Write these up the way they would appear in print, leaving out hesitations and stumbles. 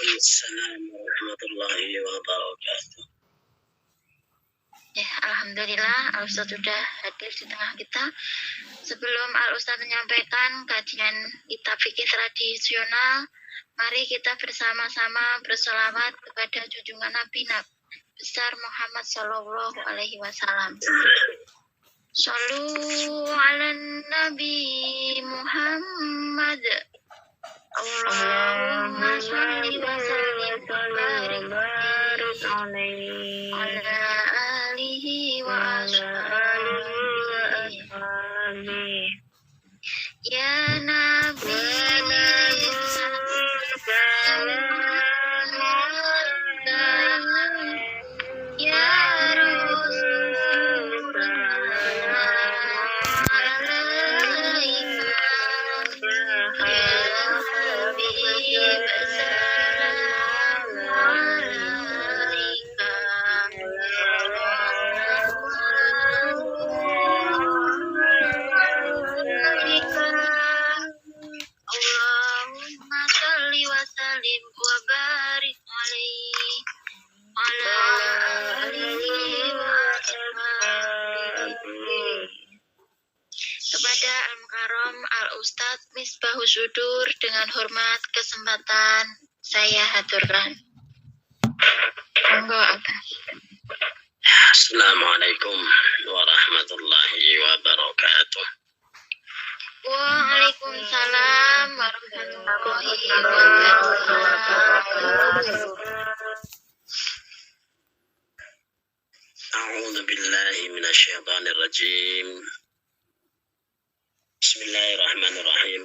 Waalaikumsalam warahmatullahi wabarakatuh. Ya, alhamdulillah Al-Ustaz sudah hadir di tengah kita. Sebelum Al-Ustaz menyampaikan kajian kitab fikih tradisional, mari kita bersama-sama bersolawat kepada junjungan Nabi besar Muhammad Sallallahu Alaihi Wasallam. Shallu ala Nabi Muhammad. Allahumma sholli wa sallim wa barik alaihi ala alihi wa ashabihi. Ya Nabi ya Rasul Allahumma sholli wa sallim wa barik alaihi ala alihi wa ashabihi. Kepada Al-Mukarram Al-Ustadz Misbahus Sudur, dengan hormat kesempatan saya haturkan. Monggo Abah. Assalamualaikum warahmatullahi wabarakatuh. Waalaikumsalam warahmatullahi wabarakatuh. A'udzu billahi minasyaitonir rajim. Bismillahirrahmanirrahim.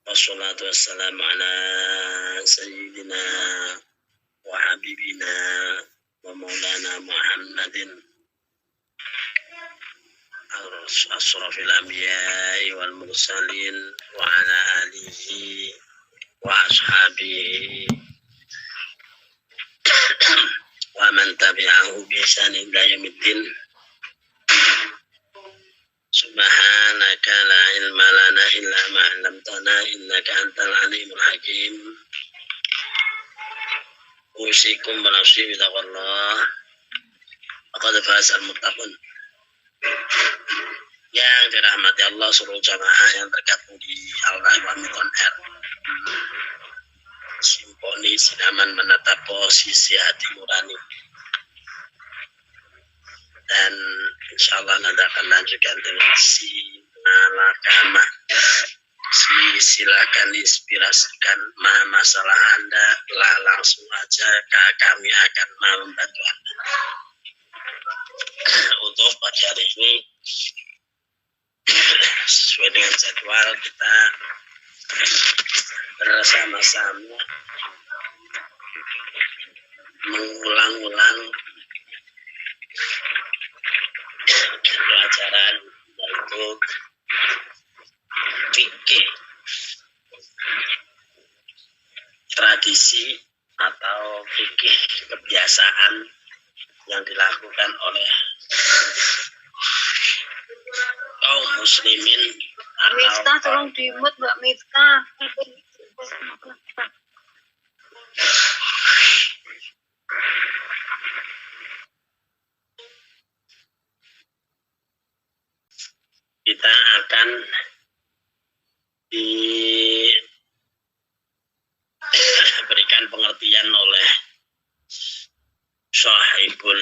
Wassalatu wassalamu ala sayyidina wa habibina wa maulana Muhammadin asrafil anbiya'i wal mursalin wa ala alihi wa ashabihi wa man tabi'ahu bi ihsan ila yaumiddin. Subhanaka la ilma lana illa ma 'allamtana innaka antal alimul hakim. Usikum wa nafsi bi taqwallah. Faqad fazal muttaqun. Yang dirahmati Allah seluruh jamaah yang tergabung di Al-Rahman Air. Simponi Sinaman menatap posisi hati nurani. Dan insya Allah nanti akan lanjutkan dengan silakan inspirasikan masalah Anda lah, langsung aja kami akan membantu Anda. Untuk pada hari ini sesuai dengan jadwal kita bersama-sama mengulang-ulang pelajaran untuk fikih tradisi atau fikih kebiasaan yang dilakukan oleh kaum muslimin atau Miftah, tolong di-mute Mbak Miftah. kita akan diberikan pengertian oleh sahibul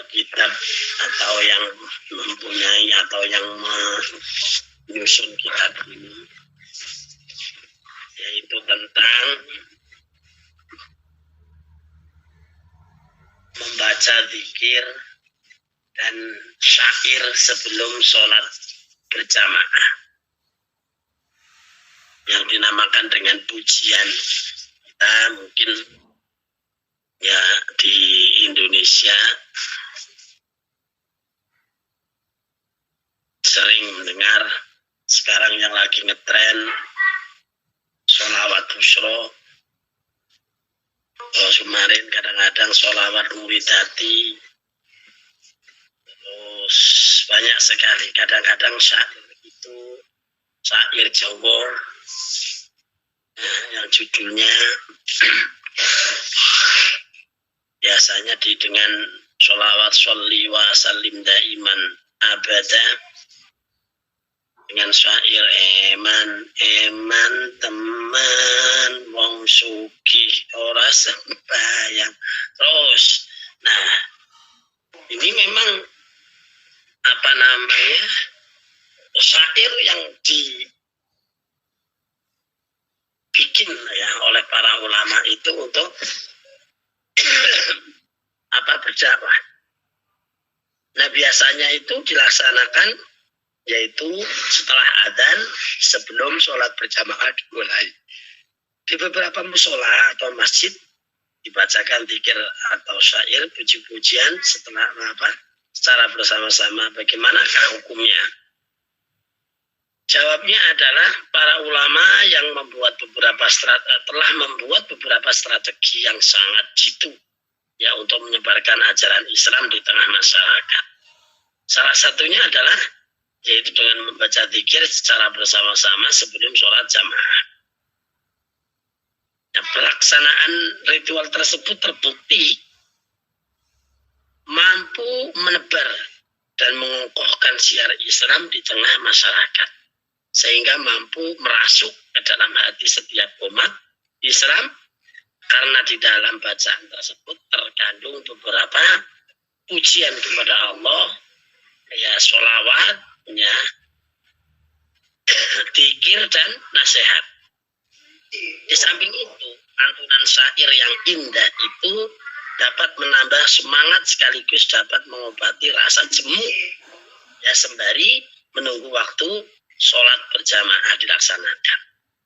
kitab atau yang mempunyai atau yang menyusun kitab ini, yaitu tentang membaca zikir dan syair sebelum sholat berjamaah yang dinamakan dengan pujian. Kita mungkin ya di Indonesia sering mendengar sekarang yang lagi ngetren sholawat busro. Kemarin kadang-kadang sholawat muridati, terus banyak sekali. Kadang-kadang syair itu syair Jawa yang judulnya biasanya dengan sholawat sholli wa salim daiman abada, dengan syair eman teman wong sugih ora sembayang terus. Nah, ini memang apa namanya syair yang dibikin ya oleh para ulama itu untuk berdakwah. Nah, biasanya itu dilaksanakan yaitu setelah adzan sebelum sholat berjamaah dimulai. Di beberapa musola atau masjid dibacakan dzikir atau syair puji-pujian setelah secara bersama-sama. Bagaimanakah hukumnya? Jawabnya adalah para ulama yang telah membuat beberapa strategi yang sangat jitu ya untuk menyebarkan ajaran Islam di tengah masyarakat. Salah satunya adalah yaitu dengan membaca dzikir secara bersama-sama sebelum sholat jamaah. Ya, pelaksanaan ritual tersebut terbukti mampu menebar dan mengokohkan syiar Islam di tengah masyarakat, sehingga mampu merasuk ke dalam hati setiap umat Islam, karena di dalam bacaan tersebut terkandung beberapa pujian kepada Allah, ya sholawat, ya dzikir dan nasihat. Di samping itu, lantunan syair yang indah itu dapat menambah semangat sekaligus dapat mengobati rasa jemu ya sembari menunggu waktu sholat berjamaah dilaksanakan.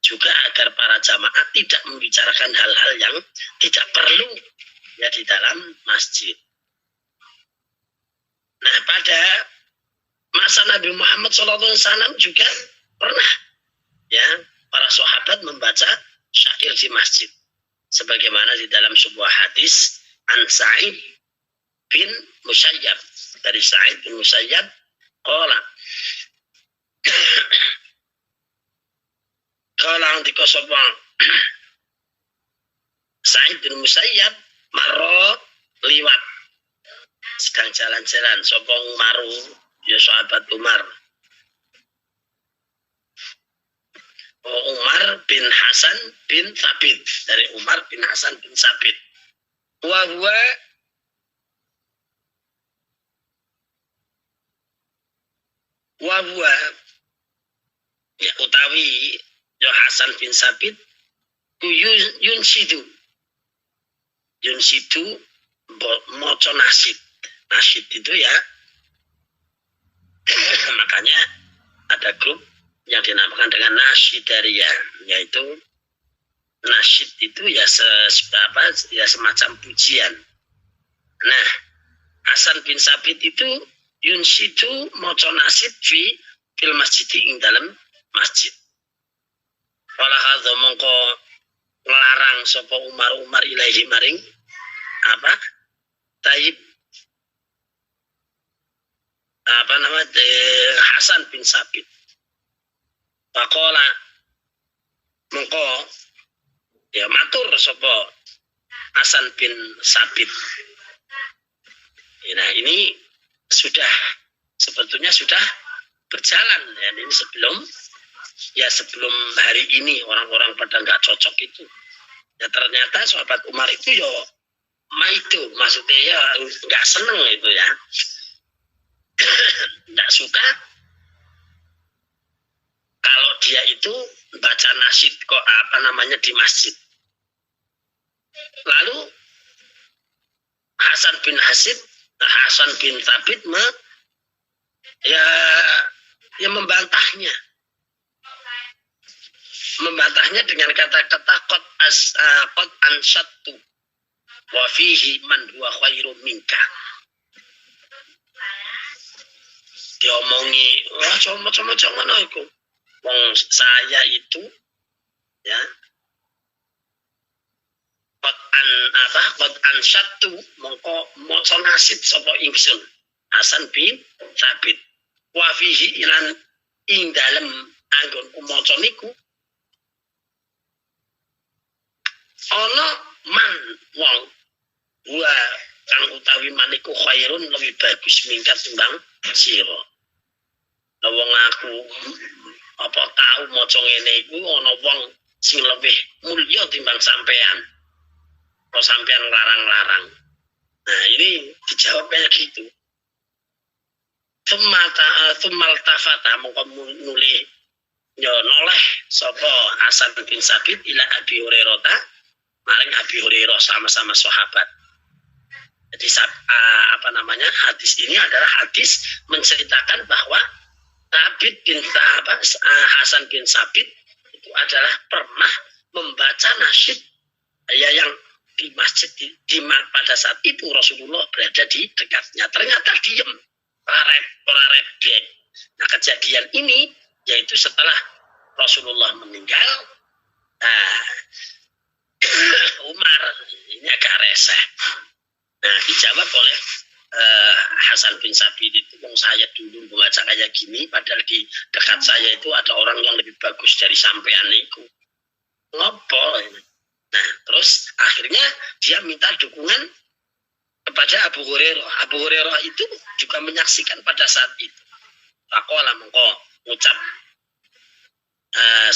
Juga agar para jamaah tidak membicarakan hal-hal yang tidak perlu ya di dalam masjid. Nah, pada masa Nabi Muhammad SAW juga pernah ya para sahabat membaca syair di masjid, sebagaimana di dalam sebuah hadis an Sa'id bin Musayyab, dari Sa'id bin Musayyab qala andika sapa Sa'id bin Musayyab marro liwat sedang jalan-jalan sapa Umaru ya sahabat Umar. Umar bin Hasan bin Thabit, dari Umar bin Hasan bin Thabit. Wa ya utawi ya Hasan bin Thabit yunsidu maca nasyid. Nasyid itu ya makanya ada grup yang dinamakan dengan nasyidariyah, yaitu nasyid itu ya semacam pujian. Nah, Hasan bin Thabit itu yunsidu maca nasyid fil masjid ing dalam masjid. Wala hadza mongko nglarang sapa Umar ilahi maring Taib Hasan bin Thabit. Pakola mongko ya matur sapa Hasan bin Thabit. Nah, ini sebetulnya sudah berjalan ya, ini sebelum hari ini orang-orang pada nggak cocok itu. Ya ternyata sahabat Umar itu maksudnya ya nggak seneng itu ya, nggak suka kalau dia itu baca nasyid di masjid. Lalu Hasan bin Thabit membantahnya dengan kata-kata qad ansattu wa fihi man huwa khairum minka. Diomongi, wah macam-macam ngono iku. Wong saya itu ya qad ansattu mongko maca nasyid sapa ingsun Hasan bin Thabit wa fihi ilan ing dalem anggonku maca niku ana man wong wa kang utawi maniku khairun lebih bagus mingkat timbang sira. Wong aku apa tahu maca ngene iku ana wong sing lebih mulya timbang sampean. Kok sampean larang-larang. Nah, ini dijawabnya gitu. Tumal tafata mongko nuli yo noleh sapa Hasan bin Sabit ila Abi Hurairah maring Abi Hurairah sama-sama sahabat. Jadi hadis ini adalah hadis menceritakan bahwa Hasan bin Sabit itu adalah pernah membaca nasyid yang di masjid pada saat itu Rasulullah berada di dekatnya. Ternyata diem, rarep. Nah, kejadian ini yaitu setelah Rasulullah meninggal, Umar ini agak reseh. Nah, dijawab oleh Hasan bin Sabit itu, saya dulu membaca kayak gini, padahal di dekat saya itu ada orang yang lebih bagus dari sampean itu. Ngopo ini. Nah, terus akhirnya dia minta dukungan kepada Abu Hurairah. Abu Hurairah itu juga menyaksikan pada saat itu. Faqala mengko ngucap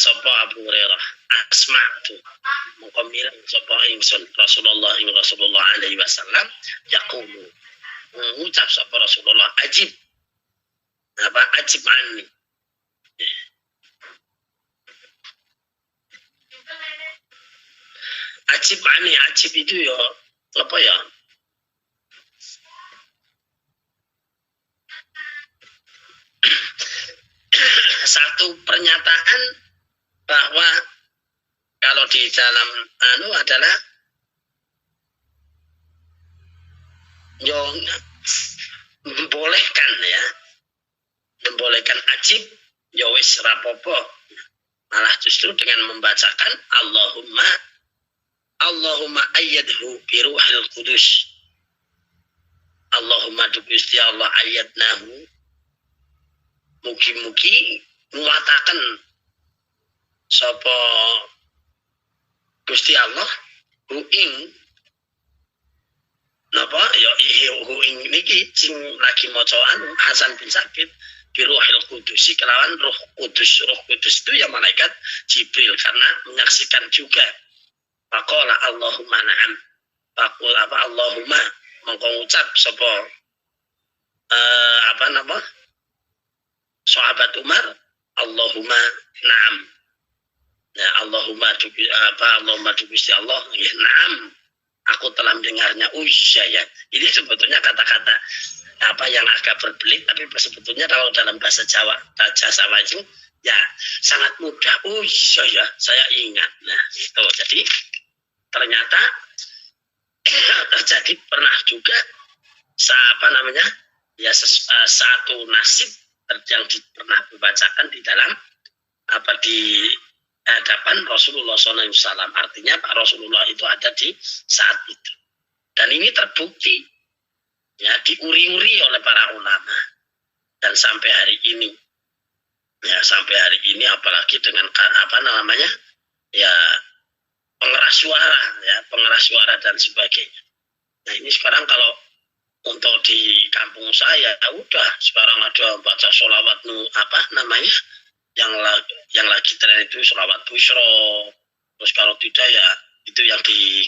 sapa Abu Hurairah, asma'tu mengko mireng sapa ingsun Rasulullah alaihi wasallam yaqulu ngucap sapa Rasulullah ajib anni. Ajib itu ya apa ya? Satu pernyataan bahwa kalau di dalam adalah yang membolehkan ajib ya wis rapopo, malah justru dengan membacakan Allahumma ayyadhu bi ruhil qudus. Allahumma Gusti Allah ayyadnahu, mugi-mugi nguataken sapa Gusti Allah ing napa ya ing niki sing lagi maca Hasan bin Sabit bi ruhil qudus, kelawan Roh Kudus. Roh Kudus itu ya malaikat Jibril, karena menyaksikan juga. Faqala Allahumma na'am. Allahumma mongko ngucap sapa sahabat Umar, Allahumma na'am. Nah, Allahumma Gusti Allah, ya na'am. Aku telah mendengarnya. Ya. Ini sebetulnya kata-kata yang agak berbelit, tapi sebetulnya kalau dalam bahasa Jawa itu ya sangat mudah. Ya, saya ingat. Nah, itu. Jadi ternyata terjadi pernah juga satu nasib yang pernah dibacakan di dalam di hadapan Rasulullah SAW. Artinya Pak Rasulullah itu ada di saat itu, dan ini terbukti ya, diuri-uri oleh para ulama, dan sampai hari ini apalagi dengan pengeras suara dan sebagainya. Nah, ini sekarang kalau untuk di kampung saya udah sekarang ada baca sholawat yang lagi tren itu sholawat busyro. Terus kalau tidak ya itu yang di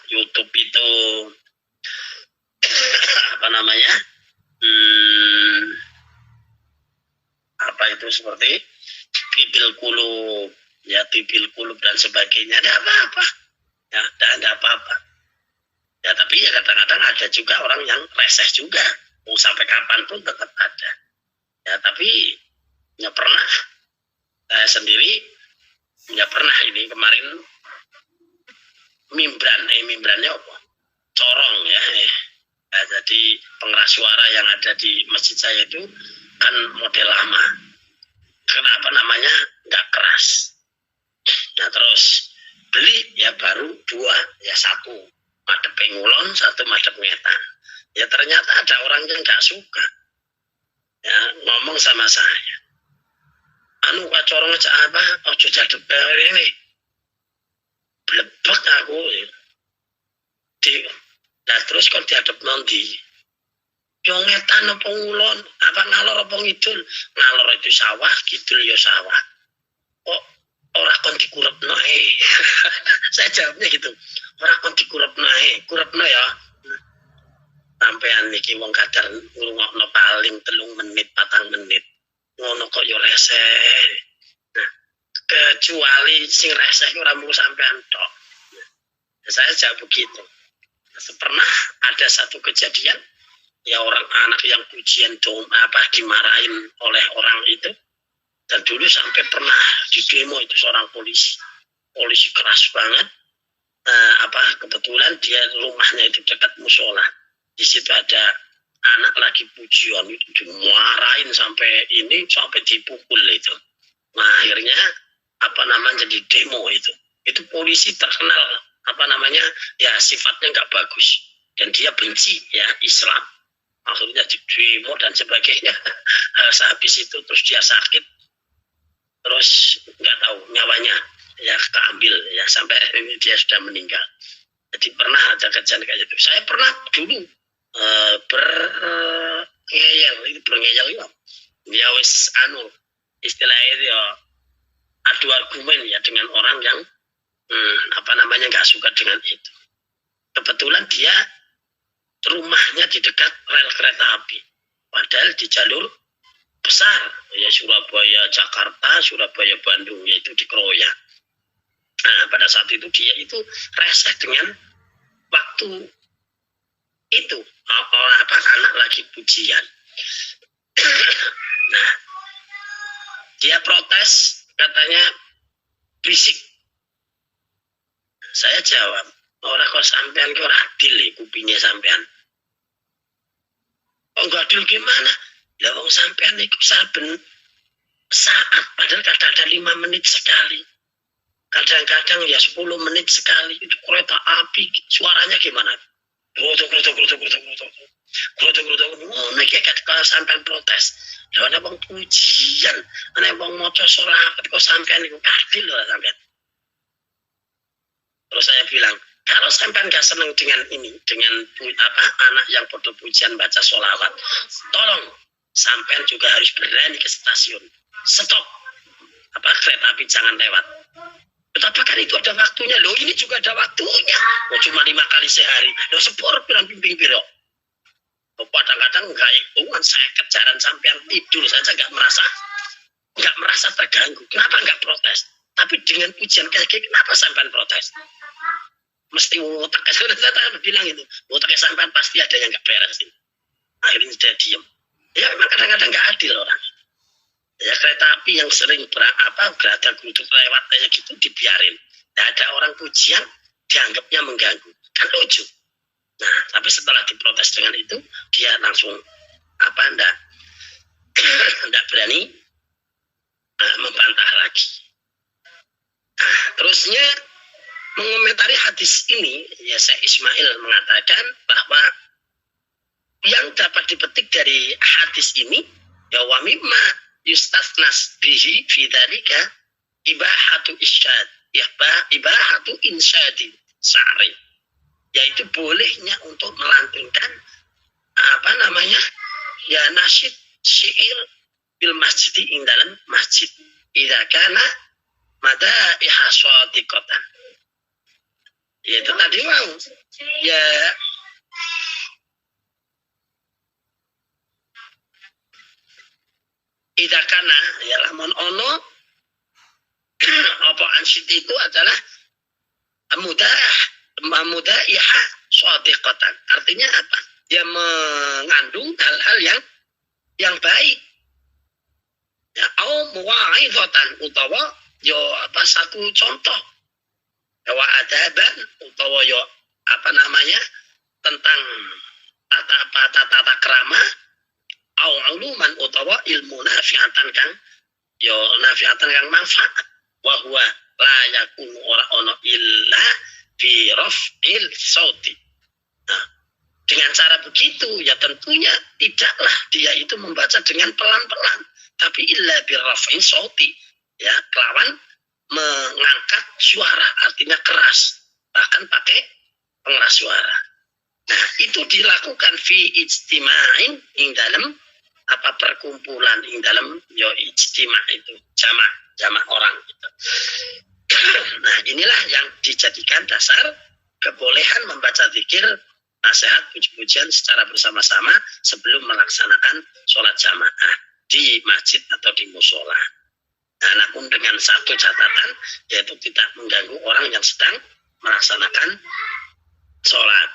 YouTube itu itu seperti tibil kulub dan sebagainya. Ada apa-apa ya, ada apa-apa ya, tapi ya kadang-kadang ada juga orang yang reseh juga, mau sampai kapanpun tetap ada ya. Tapi ya pernah saya sendiri ya pernah ini kemarin mimbrannya apa corong ya. Jadi pengeras suara yang ada di masjid saya itu kan model lama, kenapa namanya nggak keras. Nah, terus beli ya baru dua, ya satu madep pengulon, satu madep ngetan. Ya ternyata ada orang yang nggak suka ya ngomong sama saya. anu kacara ngejak apa ojo jadep ini blebek aku di nah terus kok diadep nanti yo ngetan apa ngulon apa ngalor apa ngidul ngalor itu sawah kidul ya sawah kok ora kon dikurepno saya jawabnya gitu ora kon dikurepno kurepno ya sampean niki wong kadar ngrungokno paling 3 menit 4 menit ngono kok yo reseh. Nah, kecuali sing reseh ora mung sampean tok. Saya jawab begitu. Pernah ada satu kejadian ya orang anak yang pujian dimarahin oleh orang itu dan dulu sampai pernah di demo itu seorang polisi keras banget. Kebetulan dia rumahnya itu dekat musola. Di situ ada anak lagi pujian itu dimarahin sampai dipukul itu. Nah akhirnya jadi demo itu polisi terkenal ya sifatnya nggak bagus dan dia benci ya Islam akhirnya di demo dan sebagainya. Sehabis itu terus dia sakit terus nggak tahu nyawanya ya keambil ya sampai ini dia sudah meninggal. Jadi pernah ada kejadian kayak gitu. Saya pernah dulu berngeyel ya wis istilahnya itu ya adu argumen ya dengan orang yang nggak suka dengan itu. Kebetulan dia rumahnya di dekat rel kereta api padahal di jalur besar ya Surabaya Jakarta Surabaya Bandung yaitu di Kroya. Nah pada saat itu dia itu reseh dengan waktu itu anak lagi pujian. Nah dia protes katanya berisik. Saya jawab orang kok sampean kok adil kupingnya sampean. Oh enggak adil gimana? Lah wong sampean iku saben saat padahal kadang ada 5 menit sekali. Kadang-kadang ya 10 menit sekali itu kereta api suaranya gimana? Grotok. Ngono iki kalau sampean protes. Lah ana wong pujian, ana wong maca selawat kok sampean iku adil lho sampean. Terus saya bilang, kalau sampean gak senang dengan ini, dengan anak yang foto pujian baca sholawat, tolong sampean juga harus berani ke stasiun. Stop. Kereta api jangan lewat. Betapa kan itu ada waktunya. Loh ini juga ada waktunya. Cuma 5 kali sehari. Loh sepur bilang pimping biro. Kadang-kadang gak hitungan saya kejaran sampean tidur saja gak merasa terganggu. Kenapa gak protes? Tapi dengan pujian kayak gini, kenapa sampean protes? Mesti otak saya bilang itu. Otaknya sampean pasti ada yang gak beres ini. Akhirnya dia diem. Ya memang kadang-kadang gak adil orang. Ya kereta api yang sering berada geruduk lewat kayak gitu dibiarin. Nah, ada orang pujian dianggapnya mengganggu. Kan lucu. Nah, tapi setelah diprotes dengan itu, dia langsung ndak berani membantah lagi. Nah, terusnya mengomentari hadis ini, ya Syekh Ismail mengatakan bahwa yang dapat dipetik dari hadis ini, ya wa mimma yustasnas bihi fi dzalika ibahatu isyad, ibahatu insyadi sa'ri, yaitu bolehnya untuk melantunkan ya nasyid syair bil masjid dalam masjid idza kana madaiha shadiqatan. Yaitu tadi mau ya idza kana ya lamun ono apa ansyid itu adalah mudaiha shadiqatan. Artinya apa? Dia mengandung hal-hal yang baik. Ya, au muwa'idhatan utawa yo satu contoh. Wa adaban utawa yo tentang tata krama au uluman utawa ilmu nafiatan kang manfaat. Wa huwa la yakunu ora ono illa fi raf'il sauti. Nah, dengan cara begitu ya tentunya tidaklah dia itu membaca dengan pelan-pelan, tapi illa bi raf'il sauti, ya kelawan mengangkat suara, artinya keras, bahkan pakai pengeras suara. Nah, itu dilakukan fi ijtima'in ing dalam apa perkumpulan ing dalam yo ijtima' itu jamak orang gitu. Nah, inilah yang dijadikan dasar kebolehan membaca zikir, nasihat, puji-pujian secara bersama-sama sebelum melaksanakan sholat jamaah di masjid atau di musola. Nah, namun dengan satu catatan, yaitu tidak mengganggu orang yang sedang melaksanakan sholat.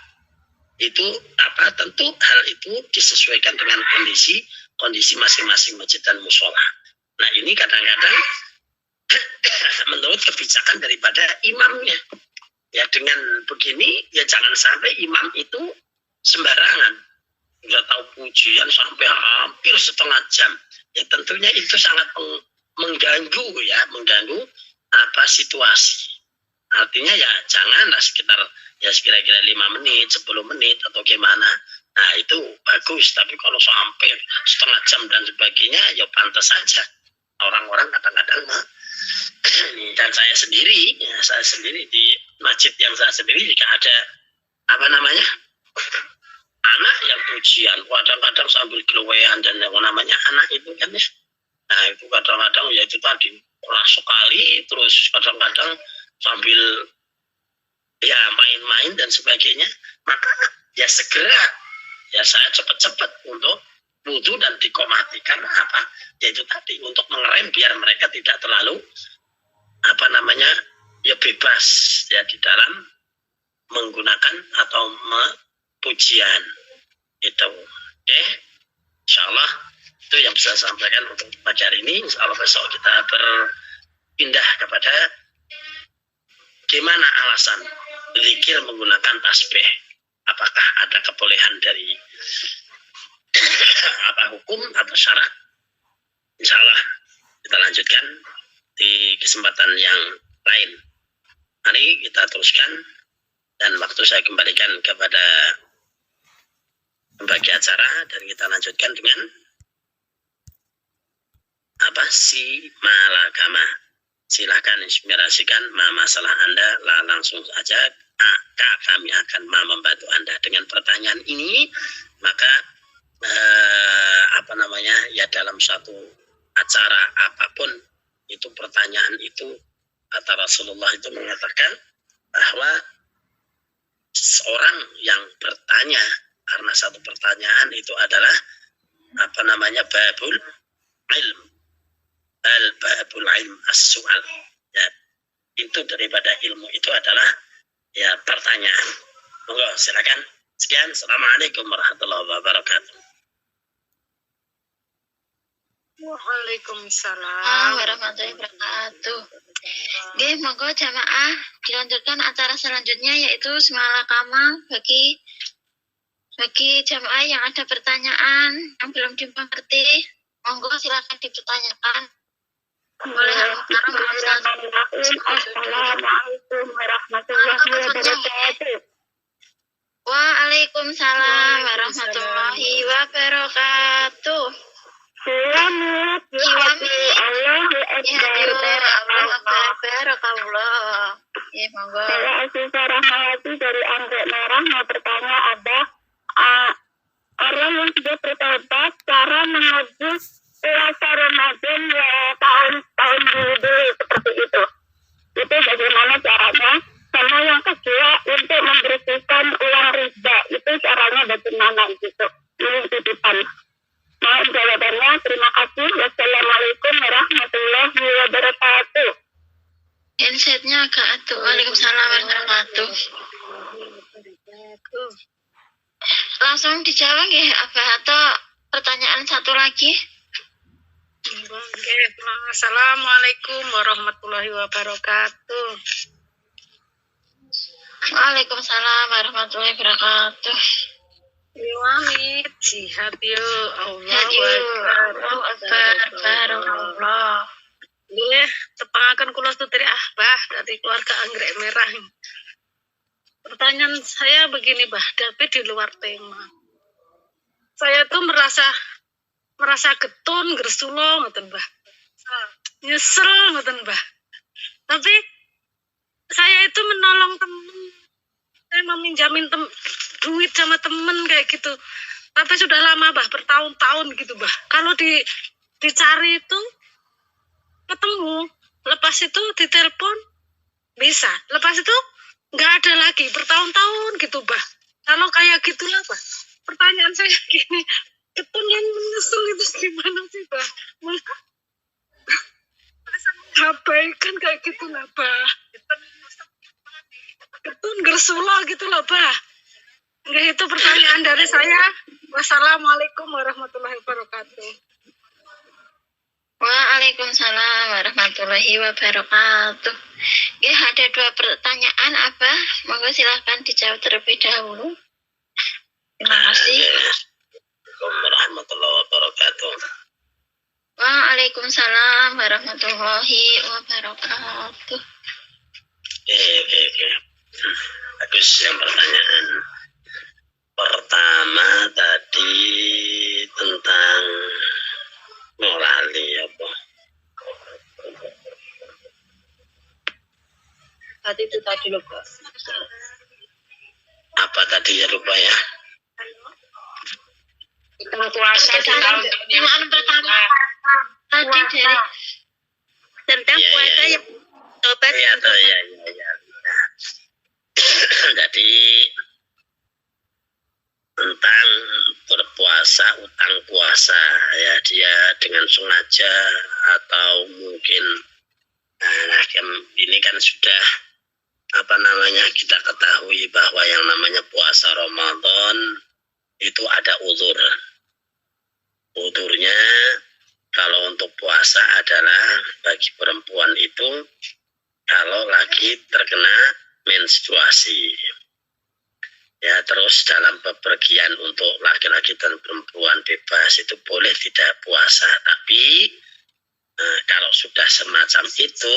Itu apa? Tentu hal itu disesuaikan dengan kondisi masing-masing masjid dan musola. Nah, ini kadang-kadang menurut kebijakan daripada imamnya. Ya, dengan begini ya jangan sampai imam itu sembarangan. Sudah tahu pujian sampai hampir setengah jam. Ya tentunya itu sangat mengganggu apa situasi. Artinya ya janganlah sekitar ya kira-kira 5 menit, 10 menit atau gimana. Nah, itu bagus, tapi kalau sampai setengah jam dan sebagainya ya pantas saja. Orang-orang kadang-kadang dan saya sendiri di masjid yang saya sendiri jika ada apa namanya anak yang pujian kadang-kadang sambil keluwean dan yang namanya anak itu kan ya. Nah, itu kadang-kadang ya itu tadi keras sekali, terus kadang-kadang sambil ya main-main dan sebagainya, maka ya segera ya saya cepat-cepat untuk wudhu dan dikomati. Karena apa? Yaitu tadi untuk mengerem biar mereka tidak terlalu apa namanya ya bebas ya di dalam menggunakan atau pujian itu. Oke, insyaallah itu yang bisa saya sampaikan untuk pagi hari ini. Insyaallah besok kita berpindah kepada gimana alasan zikir menggunakan tasbih. Apakah ada kebolehan dari apa hukum atau syarat? Insyaallah kita lanjutkan di kesempatan yang lain. Mari kita teruskan dan waktu saya kembalikan kepada pembagi acara dan kita lanjutkan dengan apa si malakama. Silakan inspirasikan masalah Anda langsung saja. Kami akan membantu Anda dengan pertanyaan ini. Maka apa namanya ya dalam suatu acara apapun itu pertanyaan itu kata Rasulullah itu mengatakan bahwa seorang yang bertanya karena satu pertanyaan itu adalah apa namanya babul ilm babul ilm as-su'al ya, itu daripada ilmu itu adalah ya pertanyaan. Monggo silakan. Sekian, assalamualaikum warahmatullahi wabarakatuh. Waalaikumsalam warahmatullahi wabarakatuh. Oke, monggo jamaah dilanjutkan acara selanjutnya yaitu semalakama bagi jamaah yang ada pertanyaan yang belum dimengerti, monggo silakan dipertanyakan. Boleh Assalamualaikum warahmatullahi wabarakatuh. Waalaikumsalam warahmatullahi wabarakatuh. Selamat Allahu Akbar. Barakallah. Ya, monggo. Saya Asifah Rahmawati dari Anggrek Merah mau bertanya, ada orang yang sudah bertobat cara menuju puasa Ramadan ya tahun dulu seperti itu. Itu bagaimana caranya? Sama yang kedua untuk membersihkan uang riba itu caranya bagaimana gitu? Ini titipan. Mohon jawabannya. Terima kasih. Wassalamualaikum warahmatullahi wabarakatuh. Handsetnya agak atuh. Waalaikumsalam warahmatullahi wabarakatuh. Langsung dijawab ya, Abah, atau pertanyaan satu lagi? Assalamualaikum warahmatullahi wabarakatuh. Waalaikumsalam warahmatullahi wabarakatuh. Wamit sihat yo Allahu Akbar. Barakallah. Nggih, tepangaken kula Putri Ahbah dari keluarga Anggrek Merah. Pertanyaan saya begini, Bah, tapi di luar tema. Saya tuh merasa getun, gersulo ngoten, Bah. Nyesel mboten, Mbah. Tapi saya itu menolong teman, saya meminjamin duit sama temen kayak gitu. Tapi sudah lama, Mbah, bertahun-tahun gitu, Mbah. Kalau dicari itu ketemu, lepas itu ditelepon bisa, lepas itu nggak ada lagi, bertahun-tahun gitu, Mbah. Kalau kayak gitulah, Mbah. Pertanyaan saya gini, ketun yang menyesal itu gimana sih, Mbah? Masa mengabaikan kayak gitu lah, Mbah. Ketun gersula gitu lah, Mbah. Nggak, itu pertanyaan dari saya. Wassalamualaikum warahmatullahi wabarakatuh. Waalaikumsalam warahmatullahi wabarakatuh. Ya, ada 2 pertanyaan, Abah. Monggo silahkan dijawab terlebih dahulu. Terima kasih. Assalamualaikum warahmatullahi wabarakatuh. Waalaikumsalam warahmatullahi wabarakatuh. Oke. Bagus yang pertanyaan. Pertama tadi tentang morali apa? Tadi itu tadi loh, Pak. Apa tadi ya lupa ya? Tentang puasa Pertanyaan pertama tadi dari Tentang Iya, puasa iya. yang obat Iya, ya. Jadi tentang berpuasa, utang puasa ya, dia dengan sengaja atau mungkin ini kan sudah kita ketahui bahwa yang namanya puasa Ramadan itu ada uzur. Uzurnya kalau untuk puasa adalah bagi perempuan itu kalau lagi terkena menstruasi. Ya, terus dalam bepergian untuk laki-laki dan perempuan bebas itu boleh tidak puasa, tapi kalau sudah semacam itu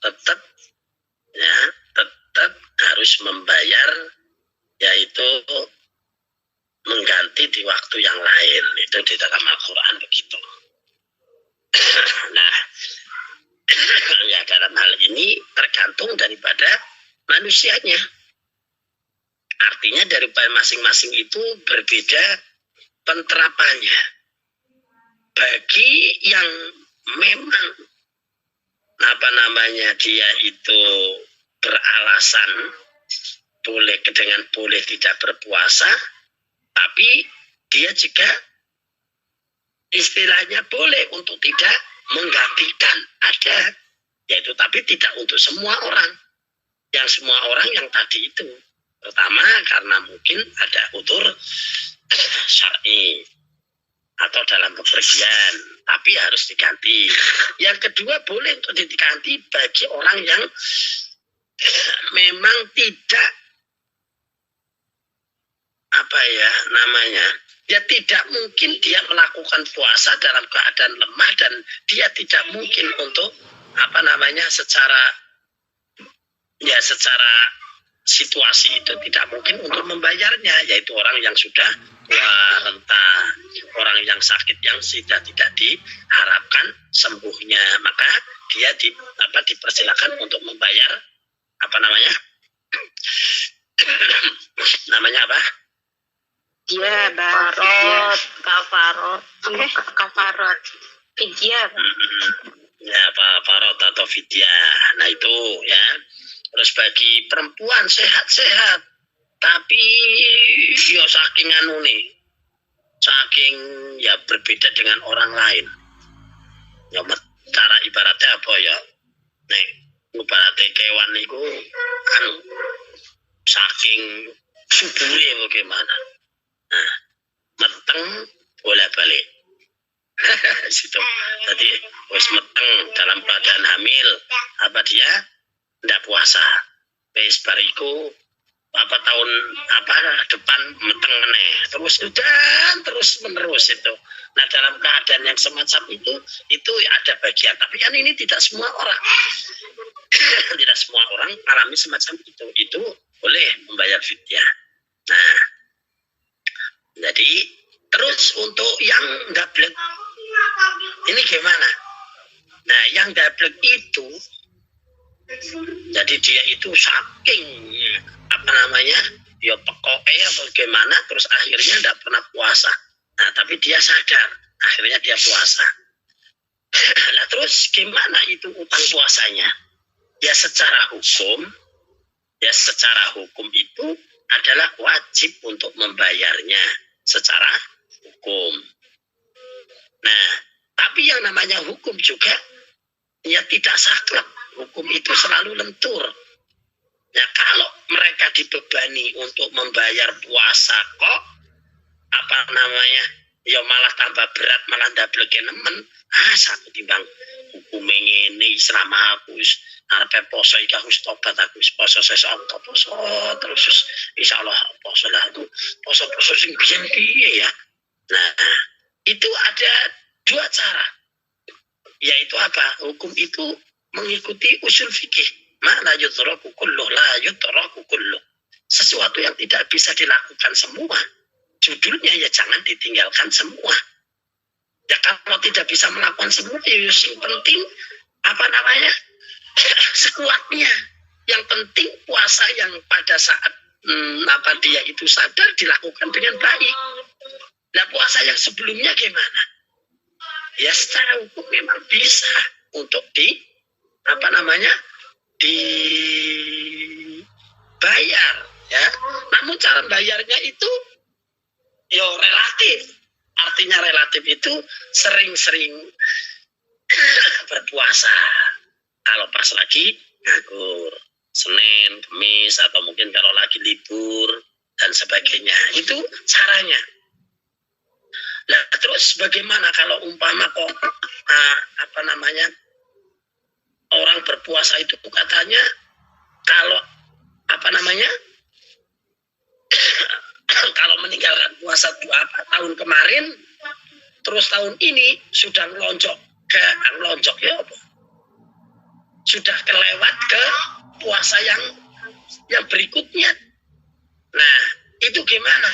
tetap harus membayar, yaitu mengganti di waktu yang lain. Itu di dalam Al-Quran begitu. Nah, ya dalam hal ini tergantung daripada manusianya. Artinya dari masing-masing itu berbeda penerapannya. Bagi yang memang dia itu beralasan boleh tidak berpuasa, tapi dia juga istilahnya boleh untuk tidak menggantikan, ada, yaitu tapi tidak untuk semua orang. Yang semua orang yang tadi itu, pertama karena mungkin ada utur syar'i atau dalam bepergian, tapi harus diganti. Yang kedua boleh untuk diganti bagi orang yang memang tidak dia tidak mungkin dia melakukan puasa dalam keadaan lemah, dan dia tidak mungkin untuk secara situasi itu tidak mungkin untuk membayarnya, yaitu orang yang sudah renta, orang yang sakit yang sudah tidak diharapkan sembuhnya, maka dia dipersilakan untuk membayar dia kafarot fidyah. Ya, kafarot atau fidyah. Nah itu ya. Terus bagi perempuan sehat-sehat, tapi ya saking berbeda dengan orang lain. Ya cara ibaratnya apa ya? Nek ibaratnya kewan itu saking subure bagaimana? Nah, meteng boleh balik. Situ. Jadi wis meteng dalam keadaan hamil, dia ndak puasa. Wis bariku tahun depan meteng meneh. Terus menerus itu. Nah, dalam keadaan yang semacam itu ada bagian. Tapi kan ini tidak semua orang. Tidak semua orang alami semacam itu. Itu boleh membayar fidyah. Nah, jadi terus untuk yang gablek ini gimana? Nah, yang dablek itu, jadi dia itu saking apa namanya, ya pokoknya atau gimana, terus akhirnya tidak pernah puasa. Nah, tapi dia sadar, akhirnya dia puasa. Nah, terus gimana itu utang puasanya? Ya secara hukum itu adalah wajib untuk membayarnya secara hukum. Nah, tapi yang namanya hukum juga ya tidak saklek. Hukum itu selalu lentur. Nah, kalau mereka dibebani untuk membayar puasa kok apa namanya, ya malah tambah berat, malah ndableke nemen. Satu timbang hukum ini selama aku arepe poso iki aku tobat, aku poso sesuk poso terus insyaallah poso lah itu poso sing piye ya. Nah, itu ada dua cara. Yaitu apa? Hukum itu mengikuti usul fikih. Ma la yudraku kulluh, la yudraku kulluh. Sesuatu yang tidak bisa dilakukan semua, judulnya ya jangan ditinggalkan semua. Ya kalau tidak bisa melakukan semua, ya yang penting apa namanya, sekuatnya. Yang penting puasa yang pada saat dia itu sadar dilakukan dengan baik. Nah, puasa yang sebelumnya gimana? Ya secara hukum memang bisa untuk dibayar ya. Namun cara bayarnya itu ya relatif. Artinya relatif itu sering-sering berpuasa. Kalau pas lagi nganggur, Senin, Kamis, atau mungkin kalau lagi libur dan sebagainya. Itu caranya. Nah, terus bagaimana kalau umpama kok orang berpuasa itu katanya kalau kalau meninggalkan puasa tahun kemarin terus tahun ini sudah ngelonjok ya apa? Sudah kelewat ke puasa yang berikutnya. Nah, itu gimana?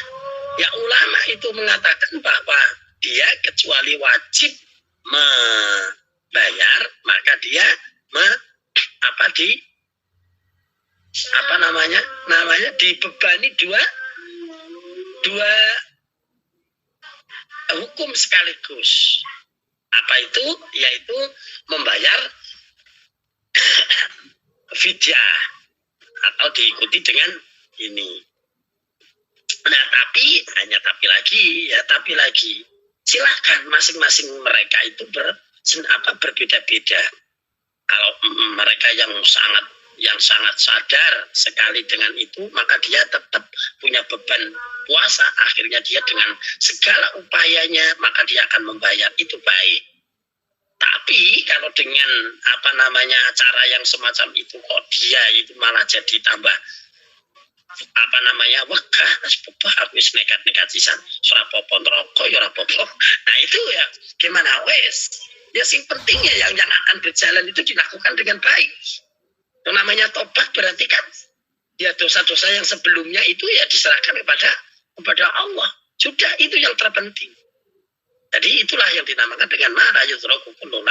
Ya ulama itu mengatakan bahwa dia kecuali wajib membayar, maka dia dibebani dua hukum sekaligus. Apa itu? Yaitu membayar fidyah atau diikuti dengan ini. Nah, tapi lagi silakan masing-masing mereka itu berbeda-beda. Kalau mereka yang sangat sadar sekali dengan itu, maka dia tetap punya beban puasa. Akhirnya dia dengan segala upayanya maka dia akan membayar, itu baik. Tapi kalau dengan cara yang semacam itu kok dia itu malah jadi tambah wegah, habis nekat sisan, ora apa-apa rokok ya ora apa-apa. Nah, itu ya gimana wes. Ya sing pentingnya yang akan berjalan itu dilakukan dengan baik. Yang namanya tobat berarti kan ya dosa-dosa yang sebelumnya itu ya diserahkan kepada Allah. Sudah, itu yang terpenting. Jadi itulah yang dinamakan dengan la yudraku kulluh.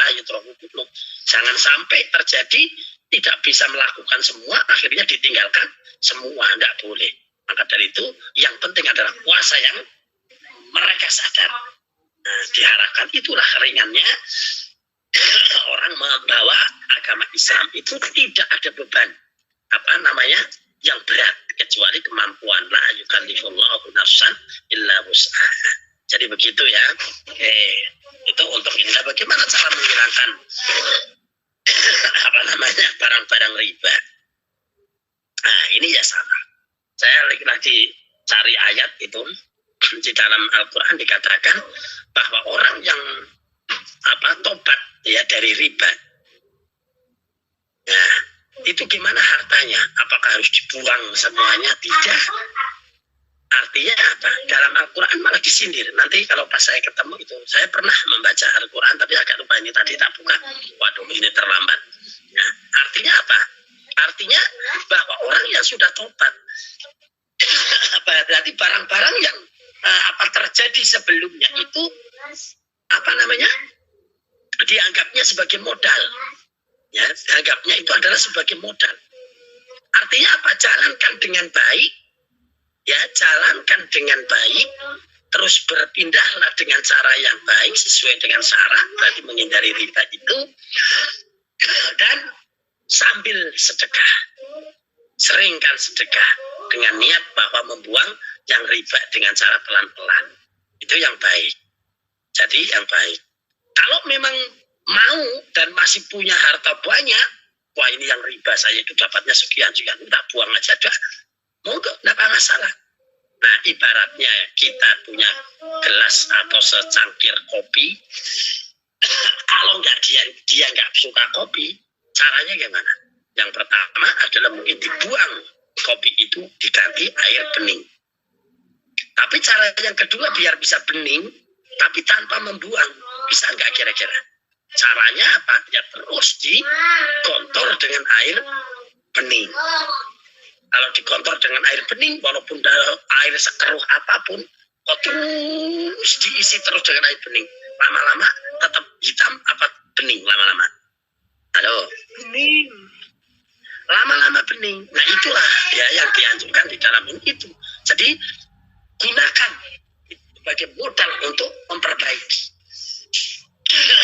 Jangan sampai terjadi tidak bisa melakukan semua, akhirnya ditinggalkan semua, tidak boleh. Maka dari itu yang penting adalah puasa yang mereka sadar. Nah, diharapkan itulah ringannya orang membawa agama Islam itu tidak ada beban yang berat kecuali kemampuan. La yukallifullahu nafsan illa wus'aha. Jadi begitu ya. Itu untuk Anda bagaimana cara menghilangkan barang-barang riba. Nah, ini ya sama. Saya lagi cari ayat itu di dalam Al-Quran dikatakan bahwa orang yang tobat ya dari riba. Nah, itu gimana hartanya? Apakah harus dibuang semuanya? Tidak. Artinya apa? Dalam Al-Quran malah disindir. Nanti kalau pas saya ketemu itu, saya pernah membaca Al-Quran tapi agak lupa, ini tadi tak buka. Waduh, ini terlambat. Nah, artinya apa? Artinya bahwa orang yang sudah tobat, berarti barang-barang yang terjadi sebelumnya itu dianggapnya sebagai modal. Ya, dianggapnya itu adalah sebagai modal. Artinya apa? Jalankan dengan baik, ya, jalankan dengan baik, terus berpindahlah dengan cara yang baik sesuai dengan syarat, berarti menghindari riba itu, dan sambil sedekah. Seringkan sedekah dengan niat bahwa membuang yang riba dengan cara pelan-pelan. Itu yang baik. Jadi yang baik. Kalau memang mau dan masih punya harta banyak, wah ini yang riba saya itu dapatnya sekian, tak buang aja dah. Monggo, tidak masalah. Nah, ibaratnya kita punya gelas atau secangkir kopi, kalau dia nggak suka kopi, caranya gimana? Yang pertama adalah mungkin dibuang kopi itu, diganti air bening. Tapi cara yang kedua biar bisa bening, tapi tanpa membuang, bisa nggak kira-kira? Caranya apa? Ya terus dikontor dengan air bening. Kalau dikontor dengan air bening, walaupun air sekeruh apapun, kok terus diisi terus dengan air bening. Lama-lama tetap hitam apa bening lama-lama? Halo? Bening. Lama-lama bening. Nah itulah ya yang dianjurkan di dalam itu. Jadi gunakan sebagai modal untuk memperbaiki.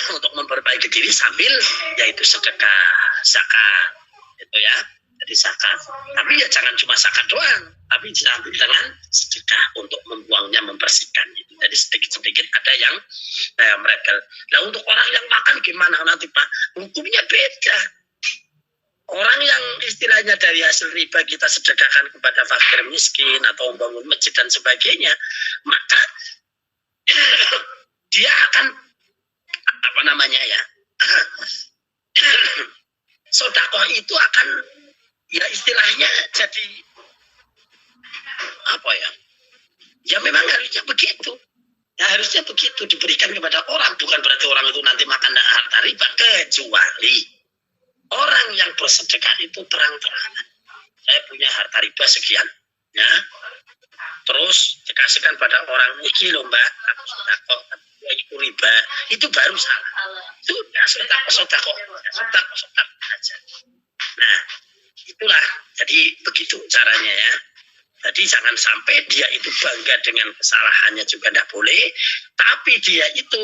Untuk memperbaiki diri sambil yaitu sedekah, zakat. Itu ya. Jadi zakat. Tapi ya jangan cuma zakat doang, tapi sambil dengan sedekah untuk membuangnya, membersihkan. Jadi sedikit-sedikit ada yang mereka. Nah untuk orang yang makan gimana nanti Pak? Hukumnya beda. Orang yang istilahnya dari hasil riba kita sedekahkan kepada fakir miskin atau membangun masjid dan sebagainya, maka dia akan apa namanya ya? Sedekah itu akan ya istilahnya jadi apa ya? Ya memang harusnya begitu. Ya harusnya begitu diberikan kepada orang, bukan berarti orang itu nanti makan harta riba, kecuali orang yang bersedekah itu terang-terangan. Saya punya harta riba sekian, ya. Terus dikasihkan pada orang, iki loh mbak, aku sedekah, itu riba, itu baru salah. Sudah sedekah aja. Nah, itulah. Jadi begitu caranya ya. Jadi jangan sampai dia itu bangga dengan kesalahannya juga tidak boleh, tapi dia itu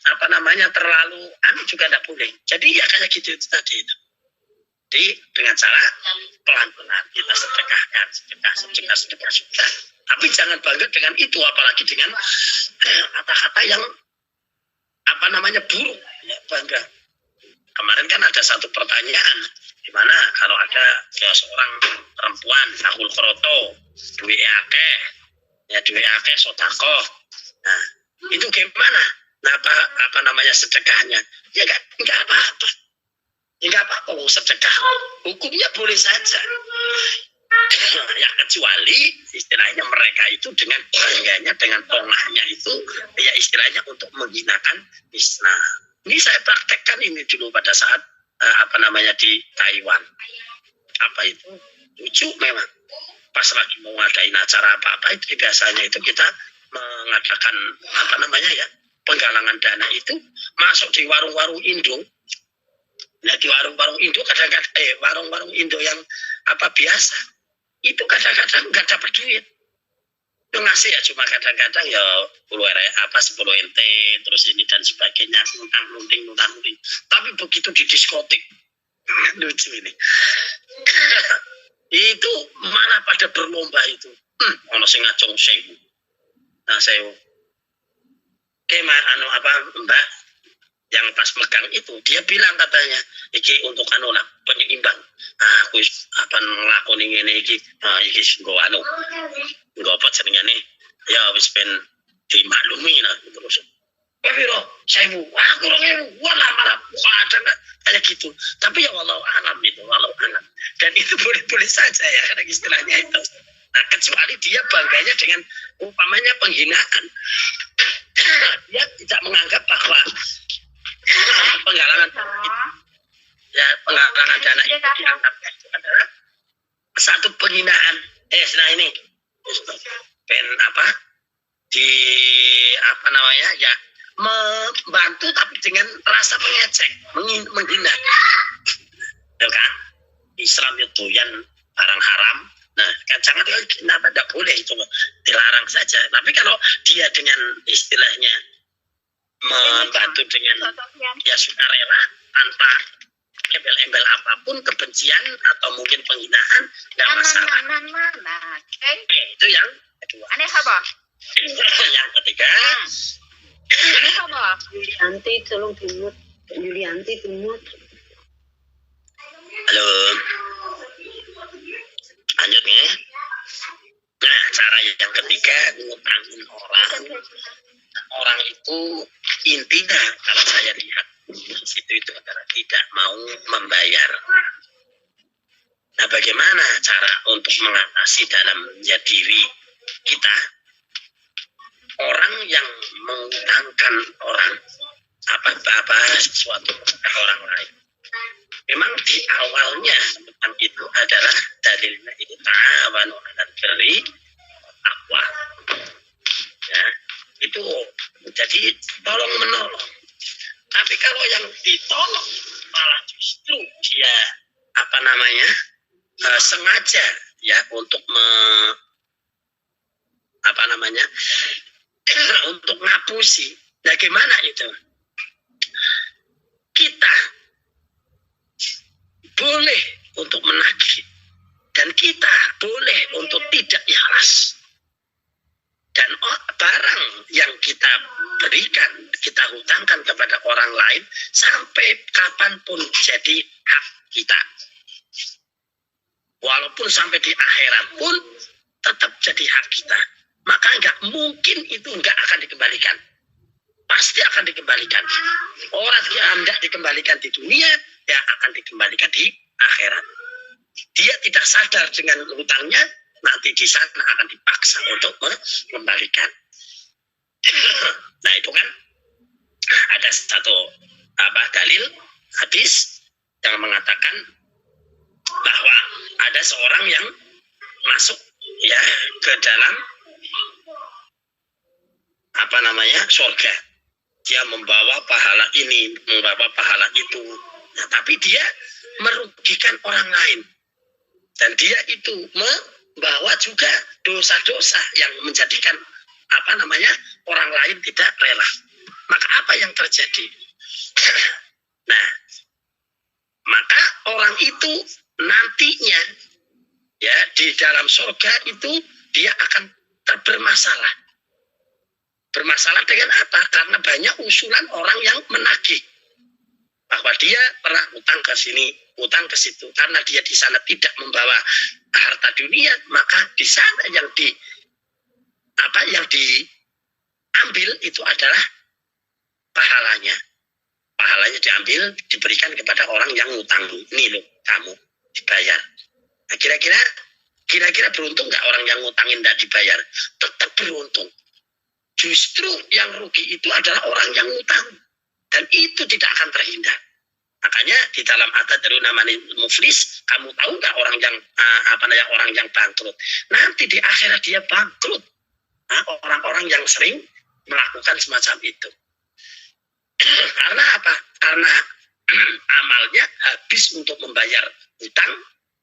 apa namanya terlalu juga tidak boleh. Jadi ya kayak gitu itu tadi itu. Jadi dengan cara pelan-pelan kita sedekahkan, sedekah sudah. Tapi jangan bangga dengan itu, apalagi dengan kata-kata yang apa namanya buruk, ya, bangga. Kemarin kan ada satu pertanyaan, di mana kalau ada seorang perempuan sakul kroto, duwe akeh, ya duwe akeh sedekah. Nah, itu gimana? Nah, apa namanya sedekahnya? Ya enggak apa-apa. Enggak apa-apa sedekah. Hukumnya boleh saja. Ya kecuali istilahnya mereka itu dengan bangganya, dengan tongahnya itu ya istilahnya untuk menghinakan Islam. Ini saya praktekkan ini dulu pada saat apa namanya di Taiwan. Apa itu? Lucu memang. Pas lagi mau ngadain acara apa-apa itu biasanya itu kita mengadakan apa namanya ya penggalangan dana itu masuk di warung-warung Indo. Nah di warung-warung Indo kadang-kadang warung-warung Indo yang apa biasa itu kadang-kadang nggak dapat duit. Itu ngasih ya cuma kadang-kadang ya 10 NT terus ini dan sebagainya nuntang-nunting. Tapi begitu di diskotik lucu ini. Itu malah pada berlomba itu. Ono sing ngacung sewu. Nah sewu. Apa Mbak yang pas megang itu dia bilang katanya iki untuk lah penyeimbang. Aku apa nglakoni ngene iki. Iki nggo nggo apa jenenge ya wis ben dimaklumi lah terus. Piro 1000. Aku 2000. Walah malah ada kayak gitu. Tapi ya walau alam itu, walau alam. Dan itu boleh-boleh saja ya karena istilahnya itu. Nah, kecuali dia bangganya dengan umpamanya penghinaan. Dia tidak menganggap bahwa penggalangan dana itu dianggapnya itu adalah satu penghinaan. Nah ini pen apa di apa namanya ya membantu tapi dengan rasa mengecek, menghina. Ya kan? Islam itu yang barang haram. Nah, kan jangan kenapa tidak boleh itu dilarang saja. Tapi kalau dia dengan istilahnya membantu dengan ya sukarela tanpa embel-embel apapun, kebencian atau mungkin penghinaan, nggak masalah. Itu yang kedua. Aneh apa? Yang ketiga, Aneh apa? Yulianti tolong dimut. Yulianti dimut. halo, lanjut ya. Nah, cara yang ketiga ngutangin orang. Orang itu intinya kalau saya lihat situ itu adalah tidak mau membayar. Nah, bagaimana cara untuk mengatasi dalam diri kita? Orang yang mengutangkan orang apa sesuatu kepada orang lain. Memang di awalnya utang itu adalah dalilnya itu ta'awanu 'alal birri taqwa. Ya, itu jadi tolong menolong. Tapi kalau yang ditolong malah justru dia sengaja ya untuk untuk ngapusi. Nah, gimana itu? Kita boleh untuk menagih dan kita boleh untuk tidak ikhlas. Dan barang yang kita berikan, kita hutangkan kepada orang lain sampai kapanpun jadi hak kita. Walaupun sampai di akhirat pun tetap jadi hak kita. Maka nggak mungkin itu nggak akan dikembalikan. Pasti akan dikembalikan. Orang yang tidak dikembalikan di dunia, ya akan dikembalikan di akhirat. Dia tidak sadar dengan hutangnya, nanti di sana akan dipaksa untuk mengembalikan. Nah, itu kan ada satu dalil hadis yang mengatakan bahwa ada seorang yang masuk ya ke dalam surga. Dia membawa pahala ini, membawa pahala itu. Nah, tapi dia merugikan orang lain. Dan dia itu membawa juga dosa-dosa yang menjadikan orang lain tidak rela. Maka apa yang terjadi? Nah, maka orang itu nantinya ya di dalam surga itu dia akan bermasalah. Bermasalah dengan apa? Karena banyak usulan orang yang menagih bahwa dia pernah utang ke sini, utang ke situ. Karena dia di sana tidak membawa harta dunia, maka di sana yang diambil itu adalah pahalanya. Pahalanya diambil, diberikan kepada orang yang utang. Ini loh, kamu dibayar. Nah, kira-kira beruntung nggak orang yang ngutangin tidak dibayar? Tetap beruntung. Justru yang rugi itu adalah orang yang ngutang. Dan itu tidak akan terhindar. Makanya di dalam Atadruna namanya muflis, kamu tahu nggak orang yang orang yang bangkrut? Nanti di akhirat dia bangkrut. Nah, orang-orang yang sering melakukan semacam itu. Karena apa? Karena amalnya habis untuk membayar hutang.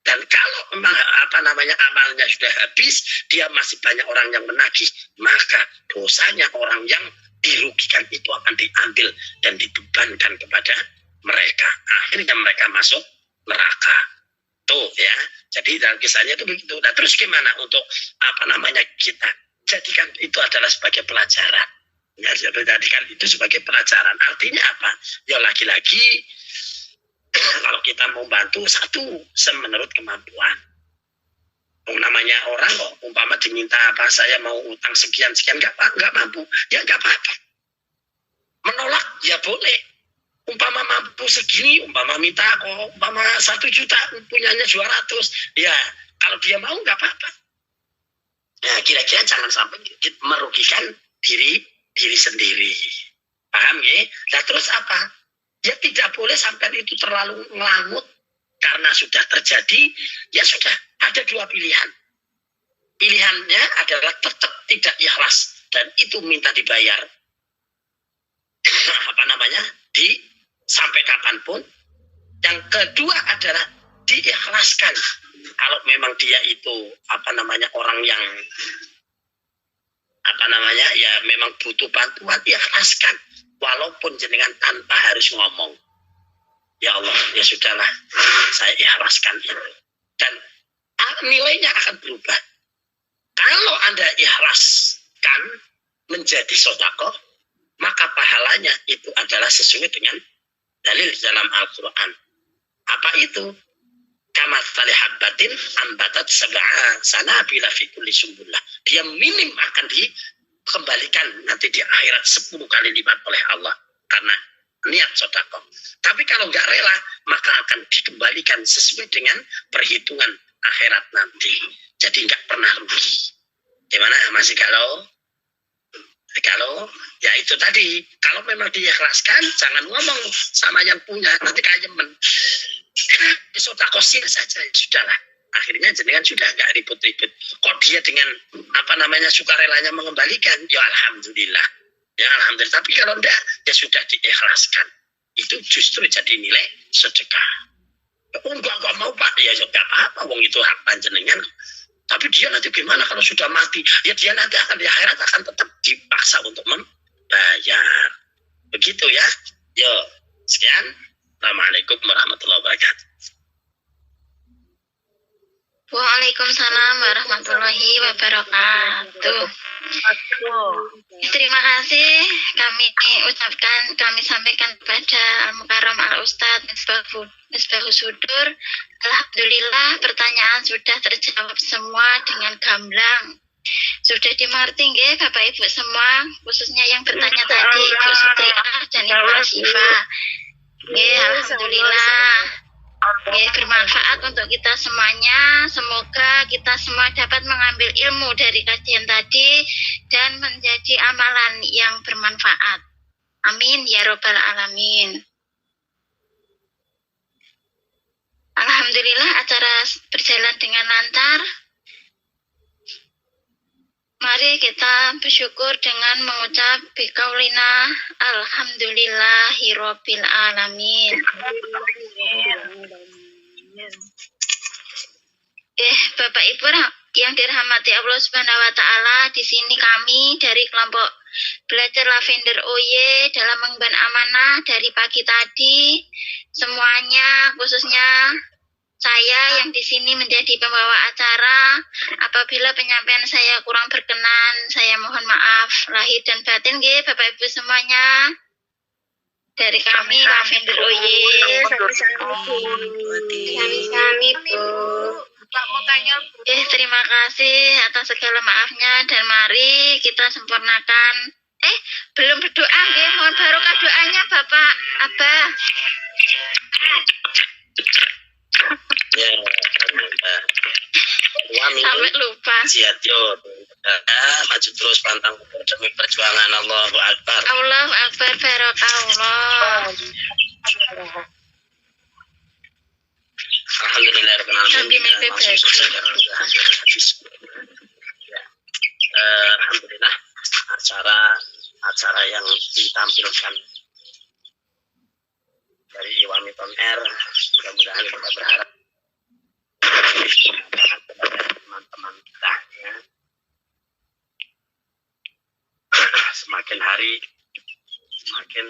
Dan kalau amalnya sudah habis, dia masih banyak orang yang menagih, maka dosanya orang yang dirugikan itu akan diambil dan dibebankan kepada mereka. Akhirnya mereka masuk neraka. Tuh ya. Jadi dalam kisahnya itu begitu. Nah, terus gimana untuk kita jadikan itu adalah sebagai pelajaran. Ya, jadikan itu sebagai pelajaran. Artinya apa? Ya lagi-lagi kalau kita mau bantu satu semenurut kemampuan. Namanya orang kok umpama diminta saya mau utang sekian nggak mampu, ya nggak apa-apa. Menolak ya boleh. Umpama mampu segini, umpama minta umpama 1 juta punyanya 200, ya kalau dia mau nggak apa-apa. Nah, kira-kira jangan sampai merugikan diri sendiri. Paham ya? Nah, terus apa? Ya tidak boleh sampai itu terlalu ngelangut karena sudah terjadi, ya sudah ada 2 pilihan. Pilihannya adalah tetap tidak ikhlas dan itu minta dibayar. di sampai kapanpun. Yang kedua adalah diikhlaskan. Kalau memang dia itu orang yang ya memang butuh bantuan, ikhlaskan. Walaupun jenengan tanpa harus ngomong. Ya Allah, ya sudahlah, saya ikhlaskan itu. Dan nilainya akan berubah. Kalau Anda ikhlaskan menjadi sedekah, maka pahalanya itu adalah sesuai dengan dalil dalam Al-Quran. Apa itu? Kama tali habbatin ambatat sab'a sanabila fi kulli sumbullah. Dia minim akan dikembalikan nanti di akhirat 10 kali lipat oleh Allah karena niat sedekah. Tapi kalau nggak rela, maka akan dikembalikan sesuai dengan perhitungan akhirat nanti. Jadi nggak pernah rugi. Gimana masih kalau ya itu tadi, kalau memang diikhlaskan, jangan ngomong sama yang punya, nanti kayemen. Sedekah saja, sudahlah. Akhirnya jenengan sudah nggak ribut-ribut. Kok dia dengan sukarelanya mengembalikan? Ya alhamdulillah. Ya alhamdulillah. Tapi kalau enggak, ya sudah diikhlaskan. Itu justru jadi nilai sedekah. Oh enggak mau Pak, ya enggak apa-apa, wong itu hak panjenengan. Tapi dia nanti gimana kalau sudah mati? Ya dia nanti akan di akhirat akan tetap dipaksa untuk membayar. Begitu ya. Yo, sekian. Assalamualaikum warahmatullahi wabarakatuh. Waalaikumsalam warahmatullahi wabarakatuh. Terima kasih kami sampaikan kepada Al-Mukarram Al-Ustadz Misbahus Sudur. Alhamdulillah pertanyaan sudah terjawab semua dengan gamblang. Sudah dimengerti nggih Bapak Ibu semua, khususnya yang bertanya tadi Ibu Sutriah dan Ibu Asifa. Nggih, alhamdulillah. Nggih, bermanfaat untuk kita semuanya. Semoga kita semua dapat mengambil ilmu dari kajian tadi dan menjadi amalan yang bermanfaat. Amin ya robbal alamin. Alhamdulillah acara berjalan dengan lancar. Mari kita bersyukur dengan mengucap biqaulina alhamdulillahirabbil alamin. Bapak Ibu yang dirahmati Allah Subhanahu wa taala, di sini kami dari kelompok belajar Lavender OY dalam mengemban amanah dari pagi tadi, semuanya khususnya saya yang di sini menjadi pembawa acara. Apabila penyampaian saya kurang berkenan, saya mohon maaf lahir dan batin nggih Bapak Ibu semuanya. Dari kami Lavender OY. Sami-sami Bu. Terima kasih atas segala maafnya dan mari kita sempurnakan. Belum berdoa nggih, mohon barokah doanya Bapak Abah. Ya, sampai lupa. Siap yo. Maju terus pantang demi perjuangan. Allahu Akbar. Allahu Akbar, barokallah. Alhamdulillah rabbil alamin. Alhamdulillah acara yang ditampilkan dari Iwami Tomer, mudah-mudahan kita berharap teman-teman kita ya, semakin hari semakin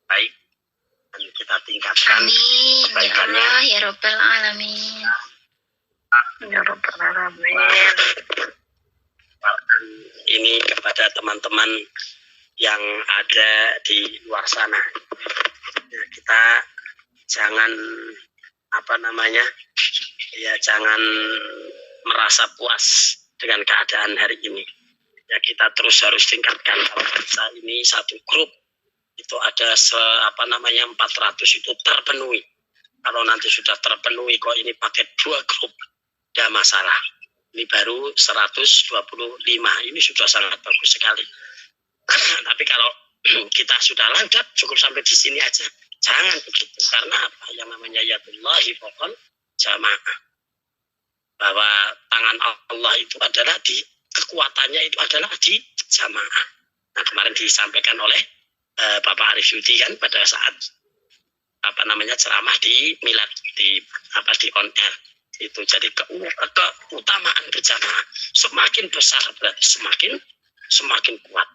baik dan kita tingkatkan kebaikannya. Ya Rabbal Alamin. Ya Rabbal Alamin. Ini kepada teman-teman yang ada di luar sana. Ya, kita jangan jangan merasa puas dengan keadaan hari ini. Ya kita terus harus tingkatkan. Kalau kita ini satu grup itu ada 400 itu terpenuhi. Kalau nanti sudah terpenuhi kok ini pakai 2 grup, tidak masalah. Ini baru 125, ini sudah sangat bagus sekali. Tapi kalau kita sudah lanjut cukup sampai di sini aja. Jangan begitu, karena apa? Yang namanya yadullahi fawqal jamaah. Bahwa tangan Allah itu adalah kekuatannya itu adalah di jamaah. Nah kemarin disampaikan oleh Bapak Arif Yudi kan pada saat ceramah di milad di on air itu. Jadi keutamaan berjamaah semakin besar berarti semakin kuat.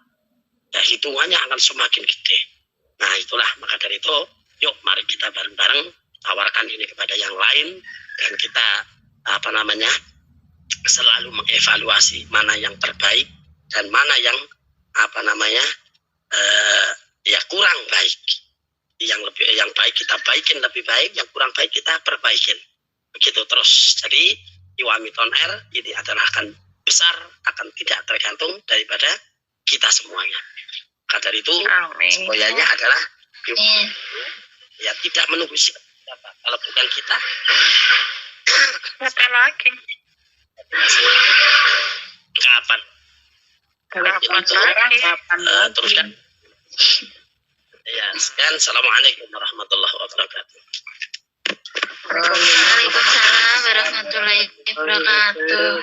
Ya hitungannya akan semakin gede. Nah itulah, maka dari itu yuk mari kita bareng-bareng tawarkan ini kepada yang lain dan kita selalu mengevaluasi mana yang terbaik dan mana yang ya kurang baik. Yang baik kita baikin lebih baik, yang kurang baik kita perbaikin. Begitu terus. Jadi Iwamid On Air ini adalah akan besar, akan tidak tergantung daripada kita semuanya. Maka dari itu semuanya adalah ya tidak menunggu siapa. Kalau bukan kita, Siapa lagi? kapan? Teruskan. Ya, sekian. Assalamualaikum warahmatullahi wabarakatuh. Waalaikumsalam warahmatullahi wabarakatuh.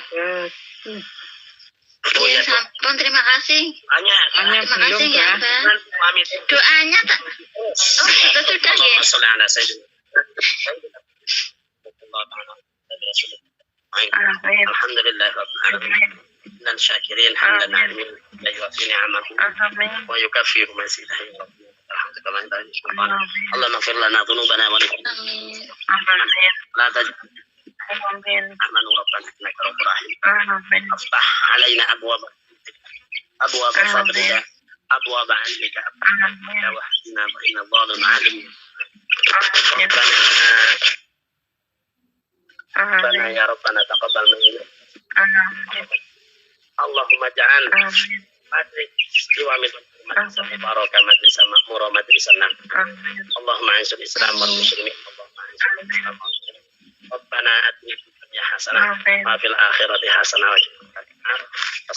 Ya, sampun, terima kasih. Terima kasih ya, Bang. Doanya tak? Oh, itu sudah ya. Alhamdulillah rabbil alamin. Dan syakirin hamdan alamin la yuwaffi ni'amahu wa yukaffiru mazidahu. Alhamdulillah. Allahumma ighfir lana dhunubana wa la taj'al amanu rabbana innaka rabbur rahim. Aftah alaina abwaab fadlika abwaab 'ilmika wa wahdina wa inna dhalimin 'alim. Rabbana ya rabbana taqabbal minna. Allahumma ja'al madrik Iwamid baraka majlisan ma'mura majlisan nam. Allahumma ansul Islam wal muslimin. Allahumma ansul Islam wal muslimin. Rabbana atina fid dunya hasanah wa fil akhirati hasanah wa qina adzaban nar.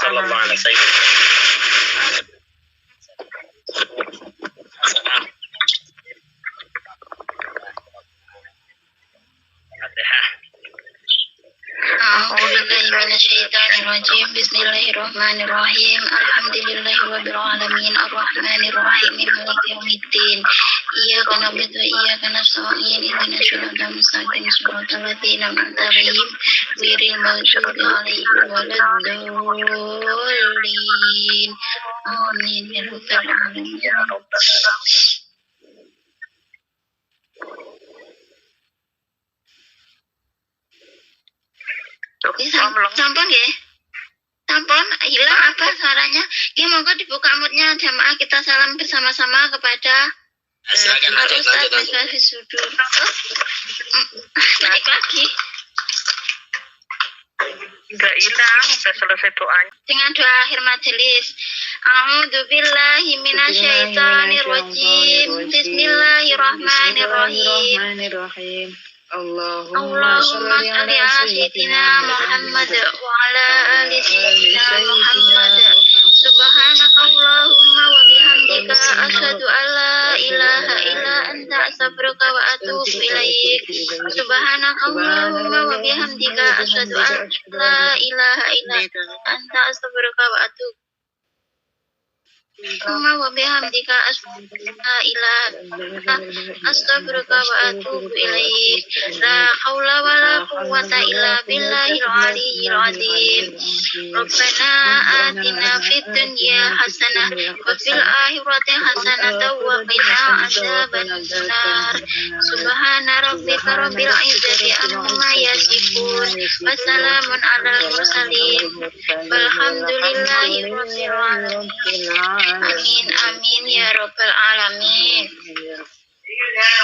Sallallahu alaihi wasallam. Bismillahirrahmanirrahim. Alhamdulillahirabbil alamin arrahmanir rahim maliki yaumiddin. Iyyaka na'budu wa iyyaka nasta'in ihdinas siratal mustaqim siratal ladzina an'amta 'alaihim ghairil maghdubi 'alaihim waladdallin. Amin ya rabbal alamin. Sampun ya? Sampun hilang apa suaranya? Ya monggo dibuka mutnya jamaah, kita salam bersama-sama kepada Silakan Ustaz Misbahus Sudur. Naik lagi. Enggak hilang, udah selesai doanya. Dengan doa akhir majelis. A'udzubillahi minasyaitonirrajim. Bismillahirrahmanirrahim. Allahumma shalli ala sayyidina Muhammad wa ala ali sayyidina Muhammad. Subhanakallahumma wa bihamdika asyhadu an la ilaha illa anta astaghfiruka wa atubu ilaik. Subhanakallahumma wa bihamdika asyhadu an la ilaha illa anta astaghfiruka wa atubu wa bihamdika astaghfiruka wa atubu ilaik. La haula wa la quwwata illa billahil aliyyil azim. Rabbana atina fid dunya hasanah wa fil akhirati hasanah wa qina adzabannar. Subhana rabbika rabbil izzati amma yasifun wa salamun alal mursalin walhamdulillahi rabbil alamin. Amin amin ya robbal alamin.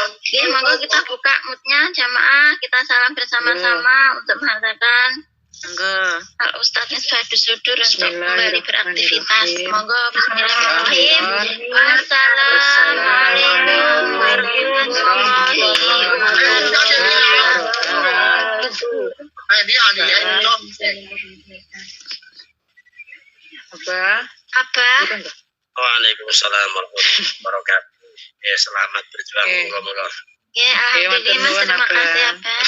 Oke, monggo kita buka mutnya jamaah, kita salam bersama-sama untuk menghantarkan Al Ustaz Misbahus Sudur untuk kembali beraktivitas. Monggo bismillahirrahmanirrahim. Wassalamualaikum warahmatullahi wabarakatuh. Apa? Waalaikumsalam warahmatullahi wabarakatuh. Ya, selamat berjuang. Ya, alhamdulillah Mas, terima kasih Abah.